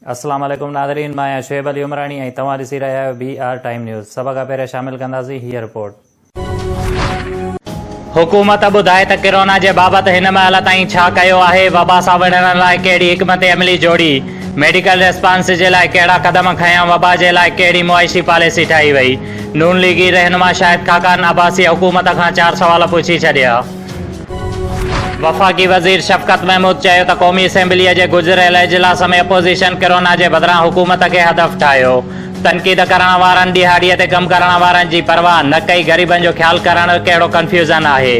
अस्सलाम वालेकुम नाज़रीन, मैं शुएब अली उमरानी ऐं तव्हां ॾिसी रहिया आहियो BR टाइम न्यूज़। सभ खां पहिरियों शामिल कंदासीं हीअ रिपोर्ट। हुकूमत ॿुधाए त किरोना जे बाबति हिन महिल ताईं छा कयो आहे, वबा सां विढ़ण लाइ कहिड़ी हिकमत अमली जोड़ी, मेडिकल रिस्पांस जे लाइ कहिड़ा क़दम खयां, वबा जे लाइ कहिड़ी मुआइशी पॉलिसी ठाही वई। नून लीगी रहनुमा शाहिद खाकान अब्बासी हुकूमत खां 4 सवाल पुछी छॾिया। वफ़ाक़ी वज़ीर शफ़क़त महमूद चयो त क़ौमी असेंबलीअ जे गुज़िरियल इजलास में अपोज़िशन किरोना जे बदिरां हुकूमत खे हदफ़ ठाहियो। तनक़ीद करण वारनि दिहाड़ीअ ते कमु करण वारनि जी परवाह न कई, ग़रीबनि जो ख़्यालु करणु कहिड़ो कंफ्यूज़न आहे।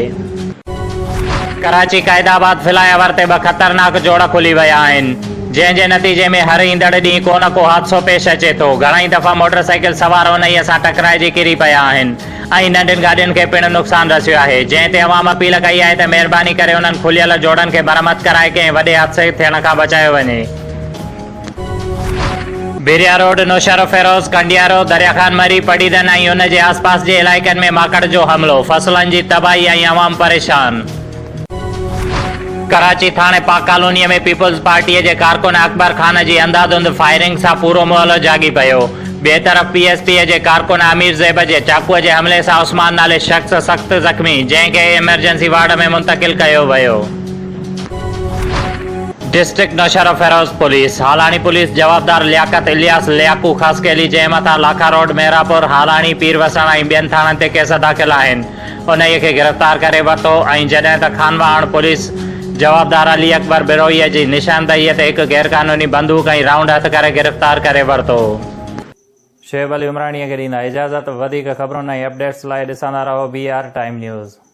कराची क़ाइदाबाद फ्लाईओवर ते 2 ख़तरनाक जोड़ खुली विया आहिनि, जंहिं जे नतीजे में हर ईंदड़ ॾींहुं को न को हादसो पेश अचे थो। घणाई दफ़ा मोटरसाइकिल सवार उन्हीअ सां टकराइजी किरी पिया आहिनि ऐं नंढियुनि गाॾियुनि खे पिणु नुक़सानु रसियो आहे, जंहिं ते अवाम अपील कई आहे त महिरबानी करे उन्हनि खुलियल जोड़नि खे मरम्मत कराए कंहिं वॾे हादसे थियण खां बचायो वञे। बिरिया रोड, नौशहर फेरोज़, कंडियारो, दरिया खान मरी, पड़ीदन ऐं उन जे आसपास जे इलाइक़नि में माकड़ जो हमिलो, फसलनि जी तबाही ऐं अवाम परेशान। कराची थाणे पाक कॉलोनीअ में पीपुल्स पार्टीअ जे कारकुन अकबर खान जी अंधाधुंध फायरिंग सां पूरो मुहल्लो जागी पियो। ॿिए तरफ़ PSP जे कारकुन आमिर ज़ैब जे चाकूअ जे हमले सां उस्मान नाले शख़्स सख़्त ज़ख़्मी, जंहिंखे इमरजेंसी वार्ड में मुंतक़िल कयो वियो। District Naushahro Feroze police, Halani police जवाबदार लियाकत इलियास लियाकू ख़ासकेली जे मथां लाखा रोड, मेहरापुर, हालानी, पीरवसण ऐं ॿियनि थाणनि ते केस दाख़िल आहिनि। उन्हीअ खे गिरफ़्तार करे वरितो ऐं जॾहिं त खानवाण पुलिस जवाबदार अली अकबर बिरोईअ जी निशानदहीअ ते हिकु गैरकानूनी बंदूक ऐं राउंड हथ करे गिरफ़्तार करे वरितो। शुएब अली उमराणीअ खे ॾींदा इजाज़त। वधीक ख़बरुनि ऐं अपडेट्स लाइ ॾिसंदा रहो BR टाइम न्यूज़।